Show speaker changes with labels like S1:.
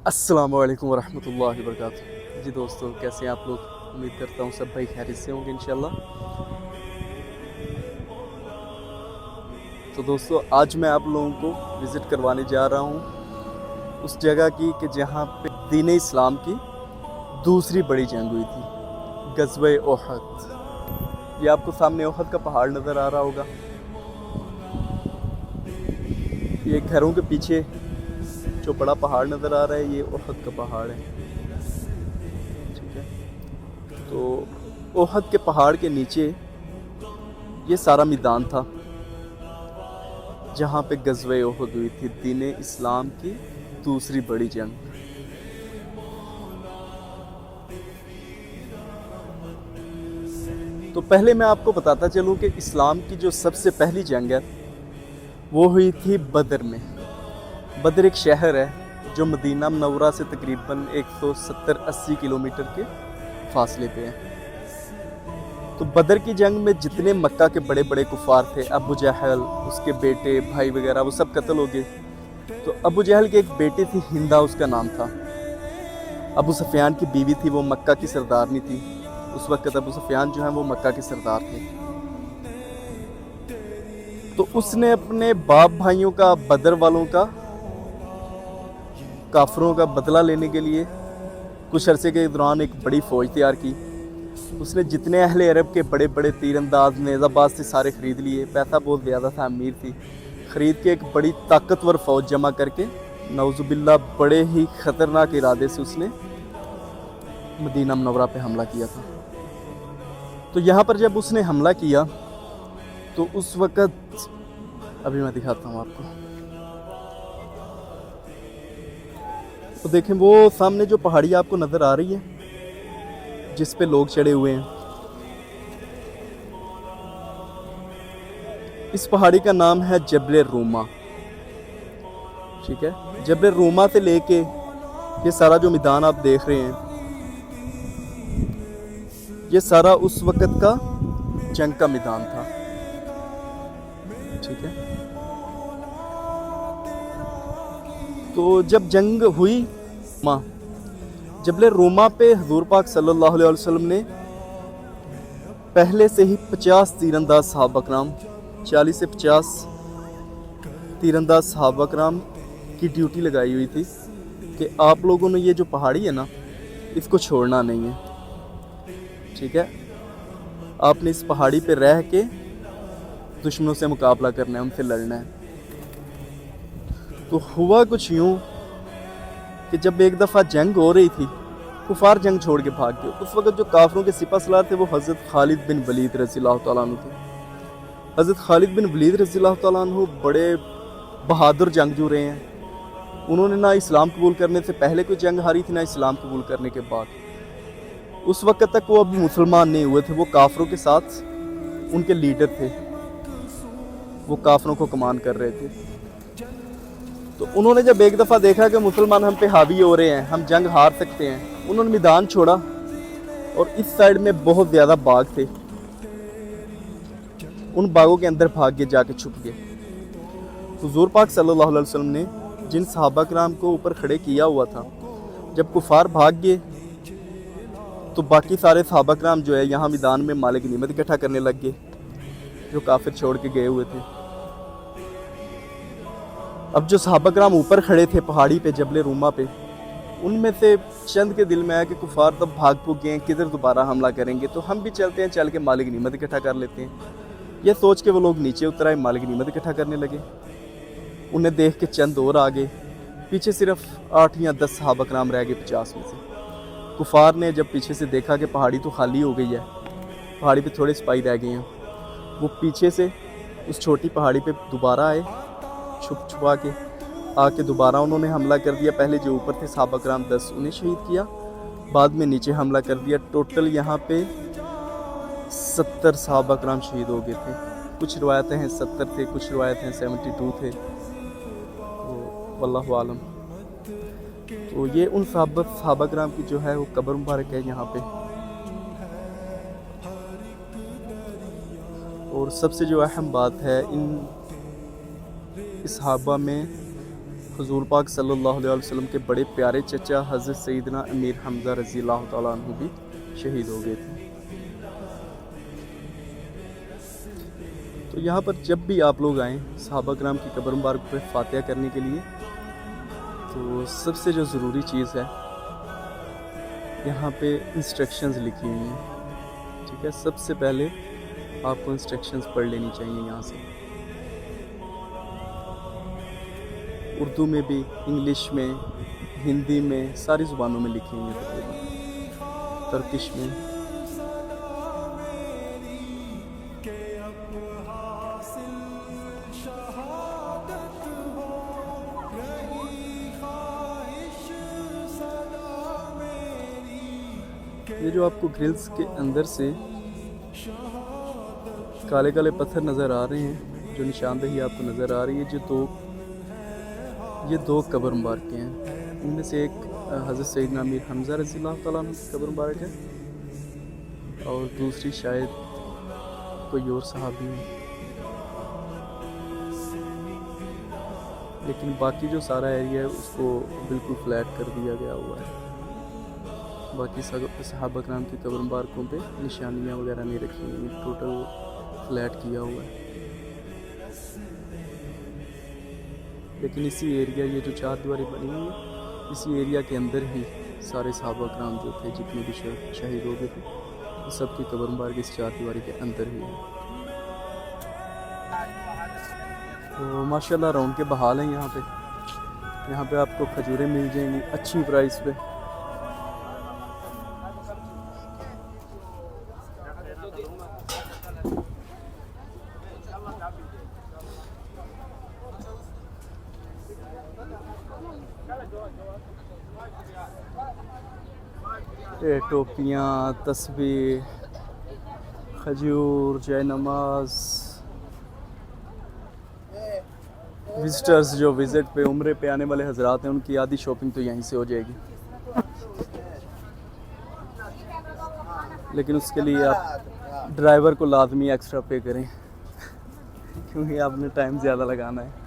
S1: अस्सलाम वालेकुम वरहमतुल्लाहि वबरकातुहू। जी दोस्तों, कैसे हैं आप लोग? उम्मीद करता हूँ सब भाई खैरियत से होंगे इंशाल्लाह। तो दोस्तों, आज मैं आप लोगों को विज़िट करवाने जा रहा हूँ उस जगह की कि जहाँ पे दीन इस्लाम की दूसरी बड़ी जंग हुई थी, ग़ज़वे ओहद। ये आपको सामने ओहद का पहाड़ नज़र आ रहा होगा। ये घरों के पीछे जो बड़ा पहाड़ नज़र आ रहा है, ये ओहद का पहाड़ है। ठीक है, तो ओहद के पहाड़ के नीचे ये सारा मैदान था जहाँ पे ग़ज़वे ओहद हुई थी, दीन इस्लाम की दूसरी बड़ी जंग। तो पहले मैं आपको बताता चलूँ कि इस्लाम की जो सबसे पहली जंग है वो हुई थी बदर में। बदर एक शहर है जो मदीना मुनव्वरा से तकरीबन 170-80 किलोमीटर के फासले पे है। तो बदर की जंग में जितने मक्का के बड़े बड़े कुफार थे, अबू जहल, उसके बेटे, भाई वगैरह, वो सब कत्ल हो गए। तो अबू जहल की एक बेटी थी, हिंदा उसका नाम था। अबू सुफियान की बीवी थी, वो मक्का की सरदारनी थी। उस वक्त अबू सुफियान जो है वो मक्का के सरदार थे। तो उसने अपने बाप भाइयों का, बदर वालों का, काफरों का बदला लेने के लिए कुछ अरसे के दौरान एक बड़ी फ़ौज तैयार की। उसने जितने अहले अरब के बड़े बड़े तीरंदाज, नेज़ाबाज थे, सारे ख़रीद लिए। पैसा बहुत ज़्यादा था, अमीर थी। ख़रीद के एक बड़ी ताकतवर फ़ौज जमा करके नौजुबिल्ला बड़े ही ख़तरनाक इरादे से उसने मदीना मुनव्वरा पे हमला किया था। तो यहाँ पर जब उसने हमला किया तो उस वक़्त, अभी मैं दिखाता हूँ आपको। तो देखें, वो सामने जो पहाड़ी आपको नज़र आ रही है जिस पे लोग चढ़े हुए हैं, इस पहाड़ी का नाम है जबल रूमा। ठीक है, जबल रूमा से लेके ये सारा जो मैदान आप देख रहे हैं, ये सारा उस वक़्त का जंग का मैदान था। ठीक है, तो जब जंग हुई जबल रूमा पे हुज़ूर पाक सल्लल्लाहु अलैहि वसल्लम ने पहले से ही 50 तीरंदाज सहाबा कराम, 40 से 50 तीरंदाज सहाबा कराम की ड्यूटी लगाई हुई थी कि आप लोगों ने ये जो पहाड़ी है ना, इसको छोड़ना नहीं है। ठीक है, आपने इस पहाड़ी पे रह के दुश्मनों से मुकाबला करना है, उनसे लड़ना है। तो हुआ कुछ यूँ कि जब एक दफ़ा जंग हो रही थी, कुफार जंग छोड़ के भाग गए। उस वक़्त जो काफरों के सिपहसालार थे वो हज़रत खालिद बिन वलीद रज़ियल्लाहु तआला अन्हु थे। हज़रत खालिद बिन वलीद रज़ियल्लाहु तआला अन्हु बड़े बहादुर जंगजू रहे हैं। उन्होंने ना इस्लाम कबूल करने से पहले कोई जंग हारी थी, ना इस्लाम कबूल करने के बाद। उस वक़्त तक वो अभी मुसलमान नहीं हुए थे। वो काफरों के साथ उनके लीडर थे, वो काफरों को कमान कर रहे थे। तो उन्होंने जब एक दफ़ा देखा कि मुसलमान हम पे हावी हो रहे हैं, हम जंग हार सकते हैं, उन्होंने मैदान छोड़ा और इस साइड में बहुत ज़्यादा बाग थे, उन बागों के अंदर भाग के जाके छुप गए। हुज़ूर पाक सल्लल्लाहु अलैहि वसल्लम ने जिन सहाबा कराम को ऊपर खड़े किया हुआ था, जब कुफार भाग गए तो बाकी सारे सहाबा कराम जो है यहाँ मैदान में माल गनीमत इकट्ठा करने लग गए, जो काफिर छोड़ के गए हुए थे। अब जो सहाबा कराम ऊपर खड़े थे पहाड़ी पे, जबल रूमा पे, उनमें से चंद के दिल में आया कि कुफार तब भाग भूग गए, किधर दोबारा हमला करेंगे, तो हम भी चलते हैं, चल के माल गनीमत इकट्ठा कर लेते हैं। यह सोच के वो लोग नीचे उतर आए, माल गनीमत इकट्ठा करने लगे। उन्हें देख के चंद और आ गए, पीछे सिर्फ 8 या 10 सहाबा कराम रह गए 50 में से। कुफार ने जब पीछे से देखा कि पहाड़ी तो खाली हो गई है, पहाड़ी पे थोड़े सिपाही रह गए हैं, वो पीछे से उस छोटी पहाड़ी पे दोबारा आए, छुप छुपा के आके दोबारा उन्होंने हमला कर दिया। पहले जो ऊपर थे सहाबा कराम 10, उन्हें शहीद किया, बाद में नीचे हमला कर दिया। टोटल यहाँ पे 70 सहाबा कराम शहीद हो गए थे। कुछ रिवायतें हैं 70 थे, कुछ रिवायतें हैं 72 थे, तो वल्लाहु आलम। तो ये उन सहाबा कराम की जो है वो कब्र मुबारक है यहाँ पे। और सबसे जो अहम बात है, इन सहाबा में हुजूर पाक सल्लल्लाहु अलैहि वसल्लम के बड़े प्यारे चचा हज़रत सैयदना अमीर हमज़ा रज़ी अल्लाह तआला अन्हु भी शहीद हो गए थे। तो यहाँ पर जब भी आप लोग आएँ सहाबा कराम की कब्र मुबारक पे फातिहा करने के लिए, तो सबसे जो ज़रूरी चीज़ है, यहाँ पे इंस्ट्रक्शंस लिखी हुई हैं, ठीक है। सबसे पहले आपको इंस्ट्रक्शंस पढ़ लेनी चाहिए यहाँ से, उर्दू में भी, इंग्लिश में, हिंदी में, सारी ज़ुबानों में लिखी हुई हैं तकरीबन, तुर्किश में। ये जो आपको ग्रिल्स के अंदर से काले काले पत्थर नज़र आ रहे हैं, जो निशानदही आपको नज़र आ रही है, ये दो कब्र मुबारक हैं। इनमें से एक हज़रत सैयदना अमीर हमज़ा रज़ी अल्लाह तआला अन्हु की कब्र मुबारक है, और दूसरी शायद कोई और सहाबी है, लेकिन बाकी जो सारा एरिया है उसको बिल्कुल फ्लैट कर दिया गया हुआ है। बाकी सहाबा कराम की कब्र मुबारकों पे निशानियाँ वगैरह नहीं रखी हुई, टोटल फ्लैट किया हुआ है। लेकिन इसी एरिया, ये जो चार दीवारी बनी हुई है, इसी एरिया के अंदर ही सारे सहाबा कराम जो थे, जितने भी शहीद हो गए थे, तो सबकी कब्र मुबारक इस चार दीवारी के अंदर ही है। तो माशाल्लाह रौनक के बहाल हैं यहाँ पे आपको खजूरें मिल जाएंगी अच्छी प्राइस पे। ये टोपियाँ, तस्बीह, खजूर, जय नमाज। विजिटर्स जो विज़िट पे, उम्रे पे आने वाले हजरात हैं, उनकी आधी शॉपिंग तो यहीं से हो जाएगी। लेकिन उसके लिए आप ड्राइवर को लाजमी एक्स्ट्रा पे करें क्योंकि आपने टाइम ज़्यादा लगाना है।